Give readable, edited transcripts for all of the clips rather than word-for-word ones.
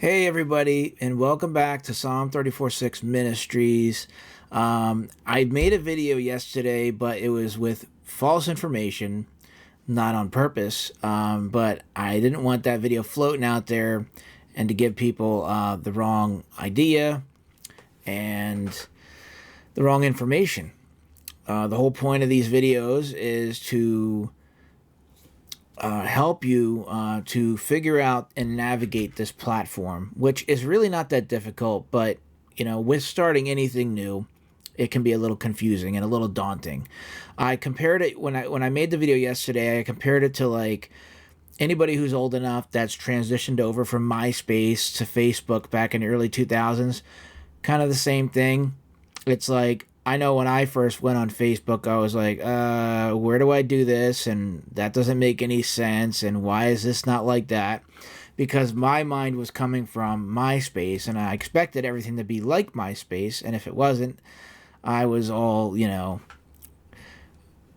Hey everybody, and welcome back to Psalm 346 Ministries. I made a video yesterday, but it was with false information, not on purpose. But I didn't want that video floating out there and to give people the wrong idea and the wrong information. The whole point of these videos is to help you to figure out and navigate this platform, which is really not that difficult. But with starting anything new, it can be a little confusing and a little daunting. I compared it when I made the video yesterday. I compared it to like anybody who's old enough that's transitioned over from MySpace to Facebook back in the early 2000s. Kind of the same thing. It's like I know when I first went on Facebook, I was like, where do I do this? And that doesn't make any sense. And why is this not like that? Because my mind was coming from MySpace and I expected everything to be like MySpace. And if it wasn't, I was all,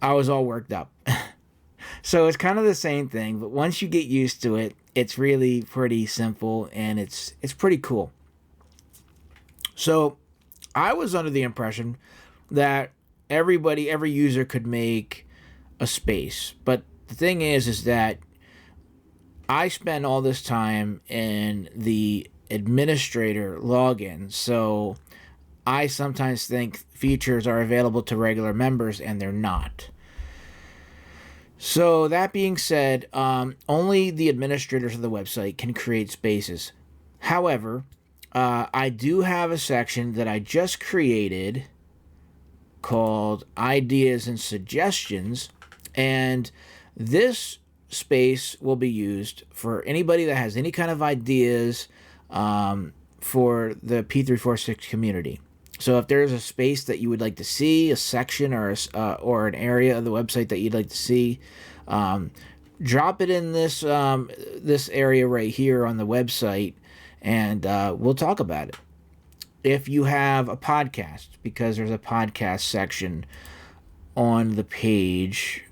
I was all worked up. So it's kind of the same thing. But once you get used to it, it's really pretty simple and it's pretty cool. So I was under the impression that every user could make a space. But the thing is that I spend all this time in the administrator login. So I sometimes think features are available to regular members and they're not. So that being said, only the administrators of the website can create spaces. However, I do have a section that I just created called Ideas and Suggestions, and this space will be used for anybody that has any kind of ideas for the P346 community. So if there's a space that you would like to see, a section or an area of the website that you'd like to see, drop it in this area right here on the website, and we'll talk about it. If you have a podcast, because there's a podcast section on the page,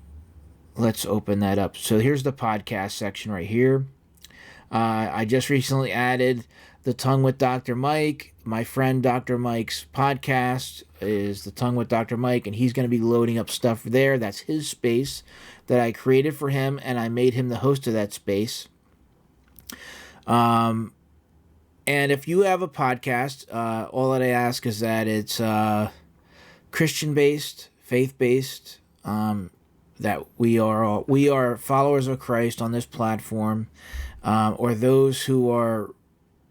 let's open that up. So here's the podcast section right here. I just recently added The Tongue with Dr. Mike. My friend Dr. Mike's podcast is The Tongue with Dr. Mike, and he's going to be loading up stuff there. That's his space that I created for him, and I made him the host of that space. And if you have a podcast, all that I ask is that it's Christian-based, faith-based, that we are followers of Christ on this platform, or those who are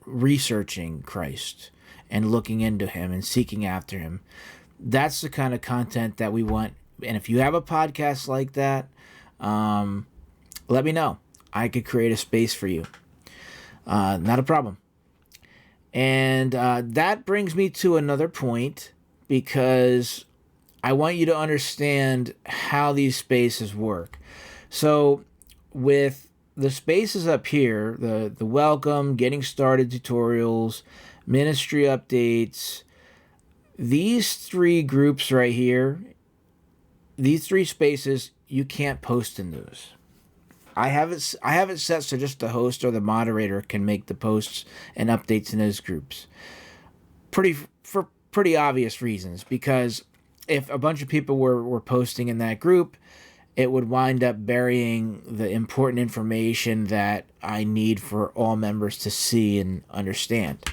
researching Christ and looking into him and seeking after him. That's the kind of content that we want. And if you have a podcast like that, let me know. I could create a space for you. Not a problem. And that brings me to another point, because I want you to understand how these spaces work. So with the spaces up here, the welcome, getting started tutorials, ministry updates, these three groups right here, these three spaces, you can't post in those. I have it set so just the host or the moderator can make the posts and updates in those groups. For pretty obvious reasons, because if a bunch of people were posting in that group, it would wind up burying the important information that I need for all members to see and understand.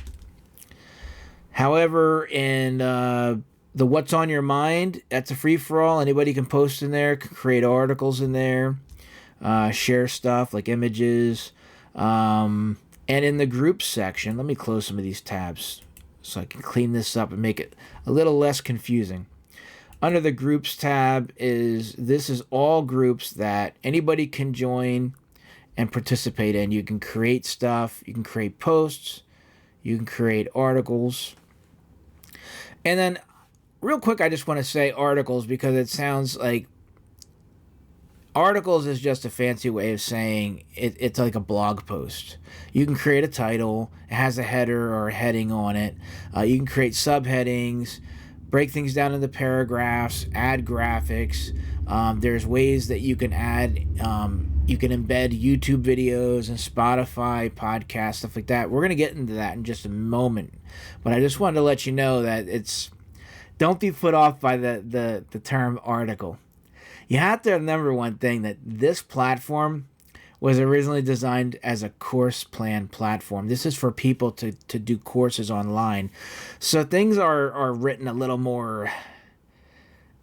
However, in the What's on Your Mind, that's a free-for-all. Anybody can post in there, can create articles in there, share stuff like images, and in the groups section, let me close some of these tabs so I can clean this up and make it a little less confusing. Under the groups tab this is all groups that anybody can join and participate in. You can create stuff, you can create posts, you can create articles. And then real quick, I just want to say articles, because it sounds like articles is just a fancy way of saying it's like a blog post. You can create a title. It has a header or a heading on it. You can create subheadings, break things down into paragraphs, add graphics. There's ways that you can add You can embed YouTube videos and Spotify podcasts, stuff like that. We're going to get into that in just a moment. But I just wanted to let you know that don't be put off by the term article. You have to remember one thing, that this platform was originally designed as a course plan platform. This is for people to do courses online. So things are written a little more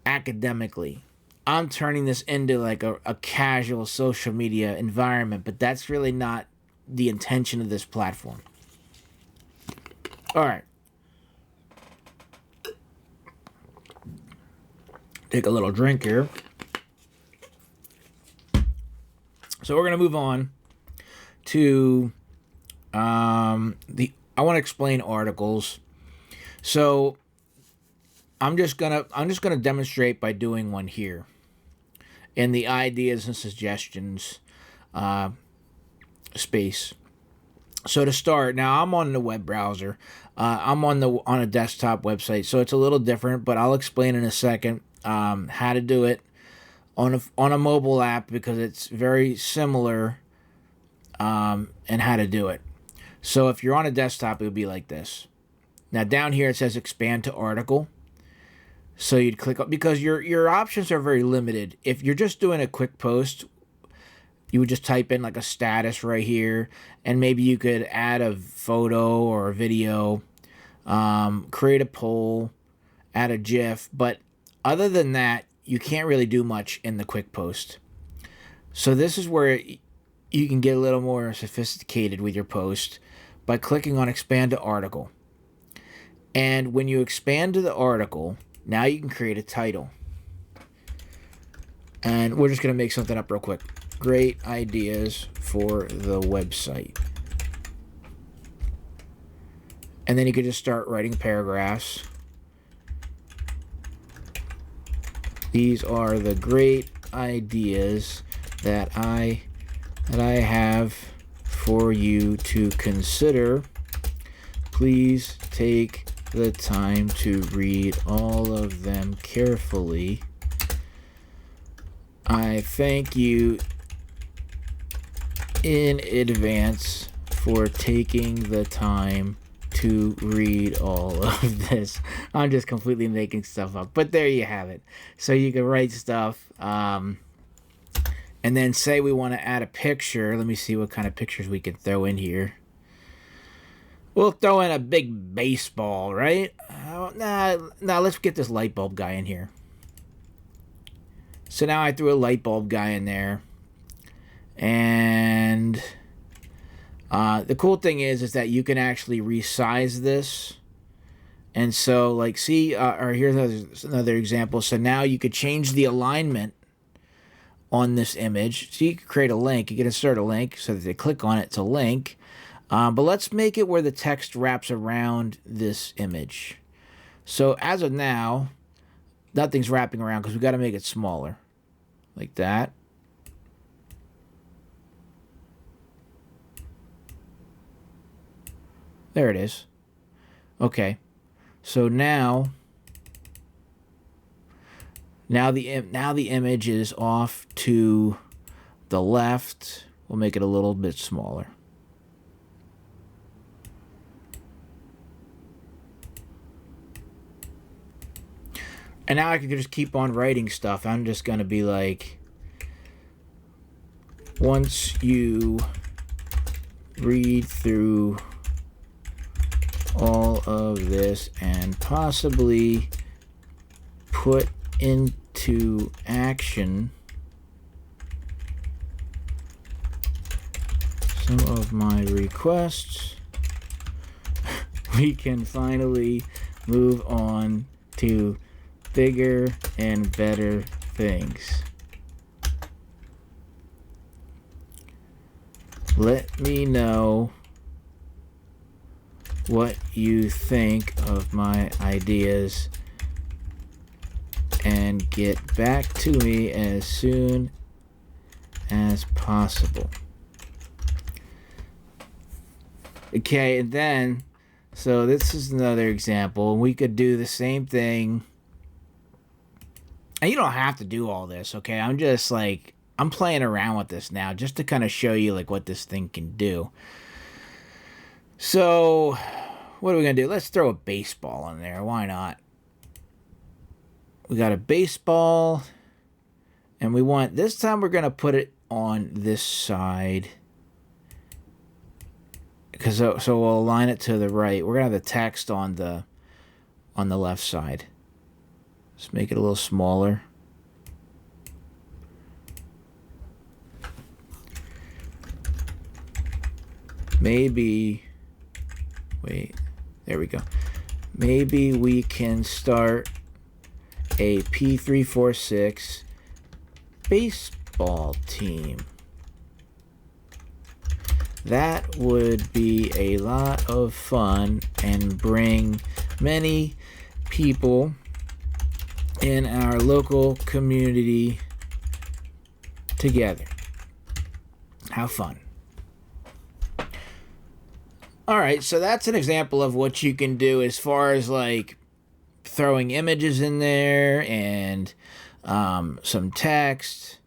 academically. I'm turning this into like a casual social media environment, but that's really not the intention of this platform. All right. Take a little drink here. So we're going to move on to I want to explain articles. So I'm just gonna demonstrate by doing one here in the ideas and suggestions space. So to start, now I'm on the web browser. I'm on a desktop website, so it's a little different, but I'll explain in a second how to do it on a mobile app, because it's very similar, and how to do it. So if you're on a desktop, it would be like this. Now down here it says expand to article. So you'd click on, because your options are very limited. If you're just doing a quick post, you would just type in like a status right here, and maybe you could add a photo or a video, create a poll, add a GIF. But other than that, you can't really do much in the quick post. So this is where you can get a little more sophisticated with your post by clicking on expand to article. And when you expand to the article, now you can create a title. And we're just going to make something up real quick. Great ideas for the website. And then you could just start writing paragraphs. These are the great ideas that I have for you to consider. Please take the time to read all of them carefully. I thank you in advance for taking the time to read all of this. I'm just completely making stuff up, but there you have it. So you can write stuff, and then say we want to add a picture. Let me see what kind of pictures we can throw in here. We'll throw in a big baseball, right? Nah, let's get this light bulb guy in here. So now I threw a light bulb guy in there. And the cool thing is that you can actually resize this. And so, like, see, or here's another example. So now you could change the alignment on this image. So you could create a link. You can insert a link so that they click on it. It's a link. But let's make it where the text wraps around this image. So as of now, nothing's wrapping around because we got to make it smaller. Like that. There it is. Okay. So now the image is off to the left. We'll make it a little bit smaller. And now I can just keep on writing stuff. I'm just going to be like, once you read through all of this and possibly put into action some of my requests, we can finally move on to bigger and better things. Let me know what you think of my ideas and get back to me as soon as possible. Okay, and then, so this is another example. We could do the same thing. And you don't have to do all this, okay? I'm just like I'm playing around with this now just to kind of show you like what this thing can do. So what are we going to do? Let's throw a baseball in there. Why not? We got a baseball, and we want, this time we're going to put it on this side. Because so we'll align it to the right. We're going to have the text on the left side. Let's make it a little smaller. Maybe, wait, there we go. Maybe we can start a P346 baseball team. That would be a lot of fun and bring many people in our local community together. How fun. All right, so that's an example of what you can do as far as like throwing images in there and some text.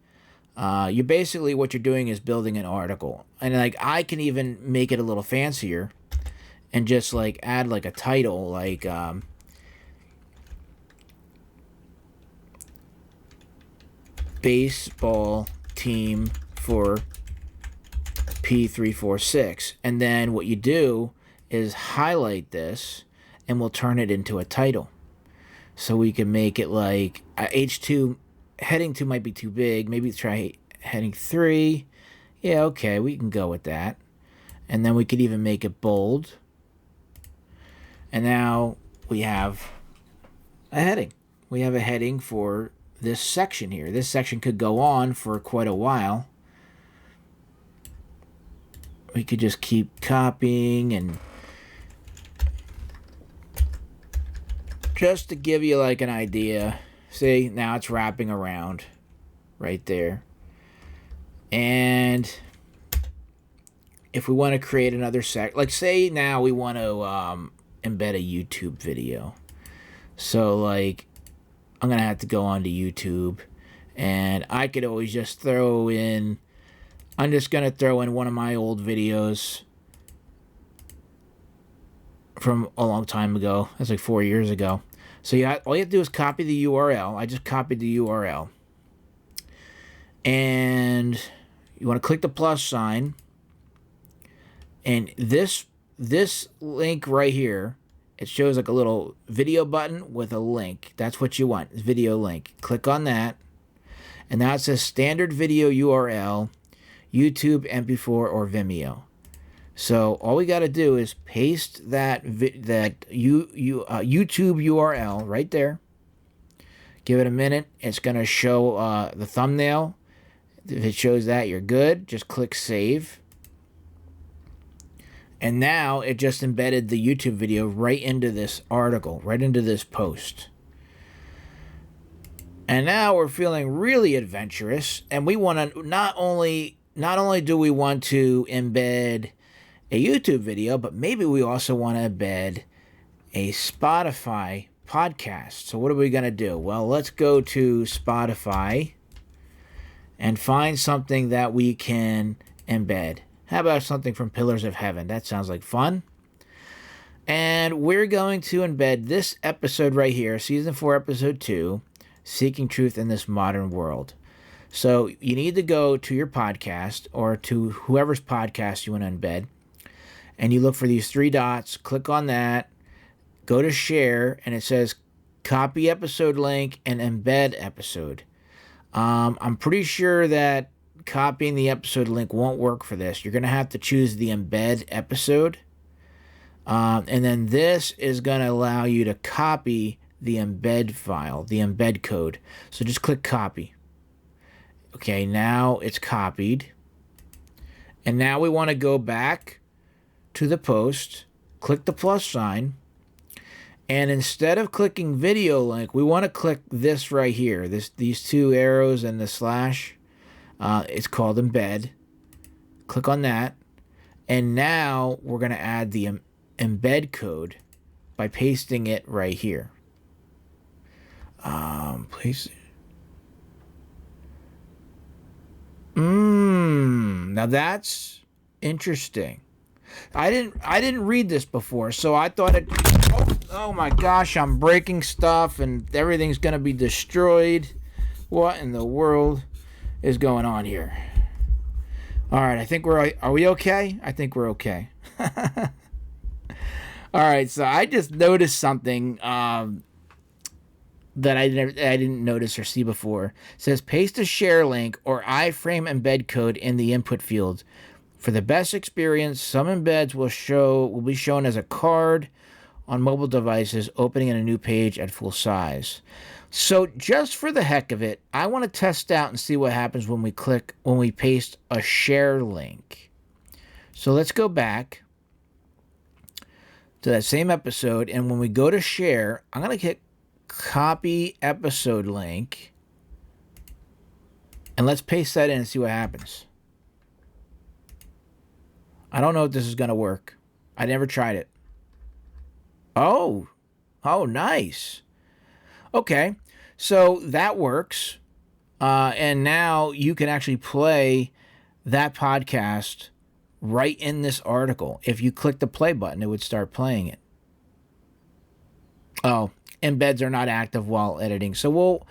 You basically, what you're doing is building an article. And like I can even make it a little fancier and just like add like a title like baseball team for P346. And then what you do is highlight this and we'll turn it into a title. So we can make it like H2, heading 2 might be too big. Maybe try heading 3. Yeah, okay, we can go with that. And then we could even make it bold. And now we have a heading. We have a heading for this section here. This section could go on for quite a while. We could just keep copying and just to give you like an idea. See, now it's wrapping around right there. And if we want to create another like say now we want to embed a YouTube video. So like I'm going to have to go onto YouTube and I could always just throw in, I'm just going to throw in one of my old videos from a long time ago. That's like 4 years ago. So all you have to do is copy the URL. I just copied the URL. And you want to click the plus sign. And this link right here, it shows like a little video button with a link. That's what you want, video link. Click on that. And now it says standard video URL, YouTube, MP4, or Vimeo. So all we got to do is paste that YouTube URL right there. Give it a minute. It's going to show the thumbnail. If it shows that, you're good. Just click save. And now it just embedded the YouTube video right into this article, right into this post. And now we're feeling really adventurous, and we want to not only do we want to embed a YouTube video, but maybe we also want to embed a Spotify podcast. So what are we going to do? Well, let's go to Spotify and find something that we can embed. How about something from Pillars of Heaven? That sounds like fun. And we're going to embed this episode right here, Season 4, Episode 2, Seeking Truth in This Modern World. So you need to go to your podcast or to whoever's podcast you want to embed. And you look for these 3 dots, click on that, go to share, and it says copy episode link and embed episode. I'm pretty sure that copying the episode link won't work for this. You're going to have to choose the embed episode. And then this is going to allow you to copy the embed file, the embed code. So just click copy. Okay, now it's copied. And now we want to go back to the post, click the plus sign, and instead of clicking video link, we want to click this right here, these 2 arrows and the slash. It's called embed. Click on that, and now we're going to add the embed code by pasting it right here. Please. Now that's interesting. I didn't read this before, so I thought it. Oh my gosh! I'm breaking stuff, and everything's gonna be destroyed. What in the world is going on here? All right, I think we're. Are we okay? I think we're okay. All right, so I just noticed something that I didn't notice or see before. It says paste a share link or iframe embed code in the input field. For the best experience, some embeds will be shown as a card on mobile devices opening in a new page at full size. So just for the heck of it, I want to test out and see what happens when we paste a share link. So let's go back to that same episode, and when we go to share, I'm going to hit copy episode link, and let's paste that in and see what happens. I don't know if this is going to work. I never tried it. Oh, nice. Okay, so that works. And now you can actually play that podcast right in this article. If you click the play button, it would start playing it. Oh, embeds are not active while editing. So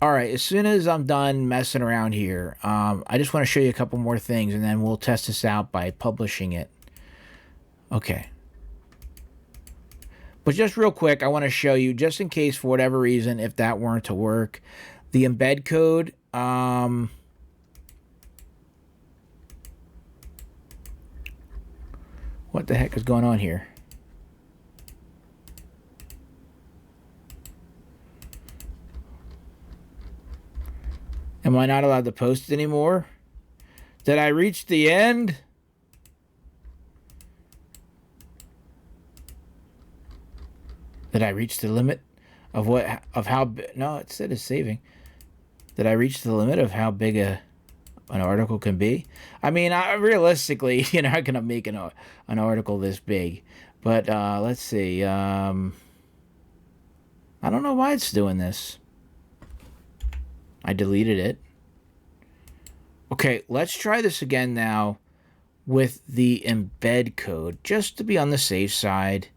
all right, as soon as I'm done messing around here, I just want to show you a couple more things, and then we'll test this out by publishing it. Okay. But just real quick, I want to show you, just in case for whatever reason, if that weren't to work, the embed code. What the heck is going on here? Am I not allowed to post anymore? Did I reach the end? Did I reach the limit of how no, it said it's saving. Did I reach the limit of how big an article can be? I mean, realistically, you're not going to make an article this big. But let's see. I don't know why it's doing this. I deleted it. Okay, let's try this again now with the embed code, just to be on the safe side.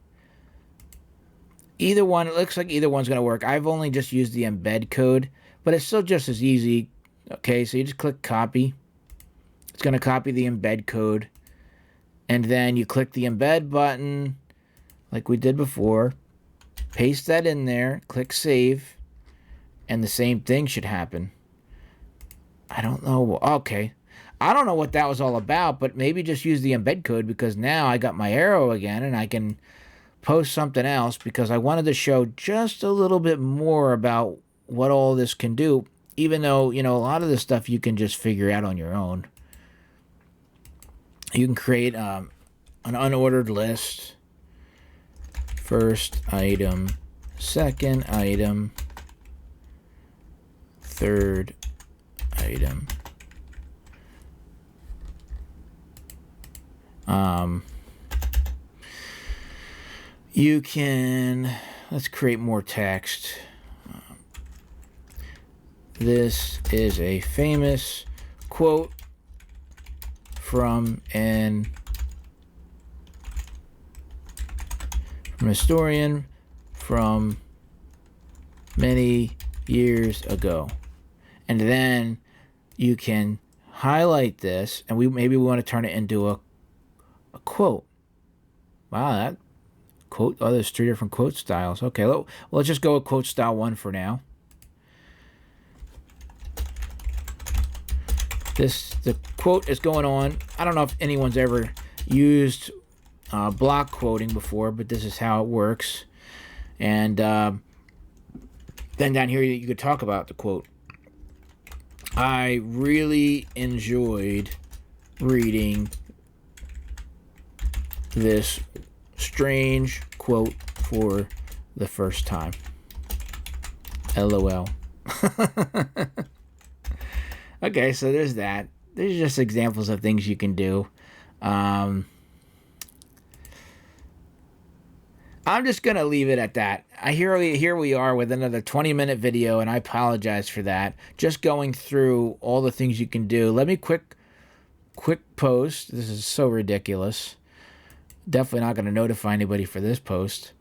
Either one, it looks like either one's going to work. I've only just used the embed code, but it's still just as easy. Okay, so you just click copy. It's going to copy the embed code. And then you click the embed button, like we did before. Paste that in there, click save. And the same thing should happen. I don't know. Okay. I don't know what that was all about, but maybe just use the embed code, because now I got my arrow again and I can post something else, because I wanted to show just a little bit more about what all this can do, even though, a lot of this stuff you can just figure out on your own. You can create an unordered list. First item, second item, third item. You can, let's create more text. This is a famous quote from a historian from many years ago. And then you can highlight this, and maybe we want to turn it into a quote. Wow, that quote. Oh, there's 3 different quote styles. Okay, let's just go with quote style 1 for now. The quote is going on. I don't know if anyone's ever used block quoting before, but this is how it works. And then down here you could talk about the quote. I really enjoyed reading this strange quote for the first time. LOL. Okay, so there's that. There's just examples of things you can do. I'm just going to leave it at that. here we are with another 20-minute video, and I apologize for that. Just going through all the things you can do. Let me quick post. This is so ridiculous. Definitely not going to notify anybody for this post.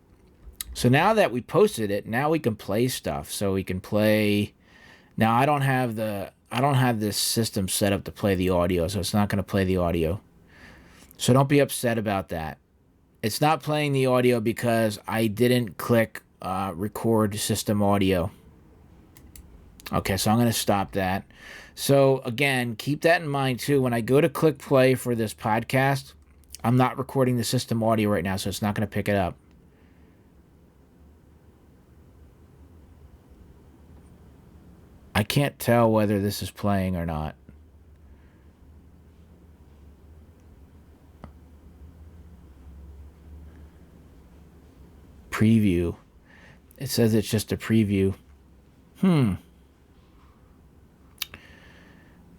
So now that we posted it, now we can play stuff. So we can play. Now I don't have this system set up to play the audio, so it's not going to play the audio. So don't be upset about that. It's not playing the audio because I didn't click record system audio. Okay, so I'm going to stop that. So again, keep that in mind too. When I go to click play for this podcast, I'm not recording the system audio right now, so it's not going to pick it up. I can't tell whether this is playing or not. Preview. It says it's just a preview.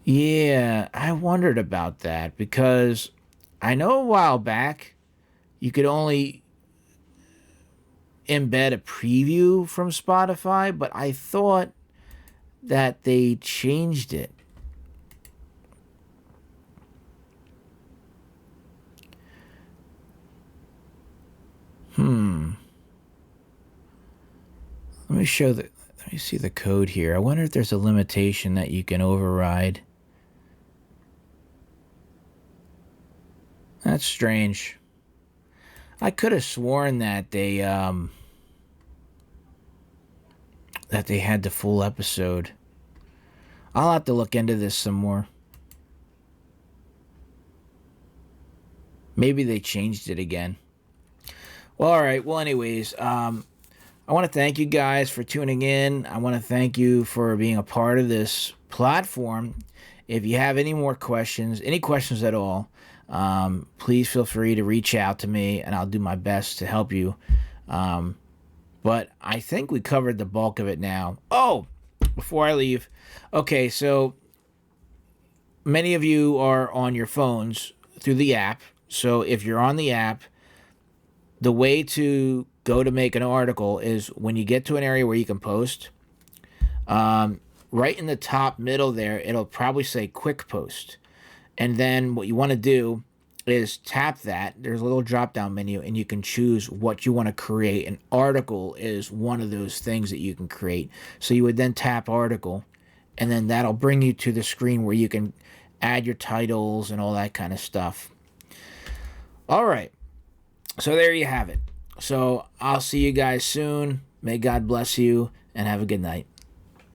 Yeah, I wondered about that because I know a while back you could only embed a preview from Spotify, but I thought that they changed it. Let me see the code here. I wonder if there's a limitation that you can override. That's strange. I could have sworn that they had the full episode. I'll have to look into this some more. Maybe they changed it again. Well, all right. Well, anyways, I want to thank you guys for tuning in. I want to thank you for being a part of this platform. If you have any more questions, any questions at all, please feel free to reach out to me, and I'll do my best to help you. But I think we covered the bulk of it now. Oh, before I leave, okay, so many of you are on your phones through the app. So if you're on the app, the way to go to make an article is when you get to an area where you can post, right in the top middle there, it'll probably say quick post. And then what you want to do is tap that. There's a little drop down menu and you can choose what you want to create. An article is one of those things that you can create. So you would then tap article, and then that'll bring you to the screen where you can add your titles and all that kind of stuff. All right. So there you have it. So I'll see you guys soon. May God bless you and have a good night.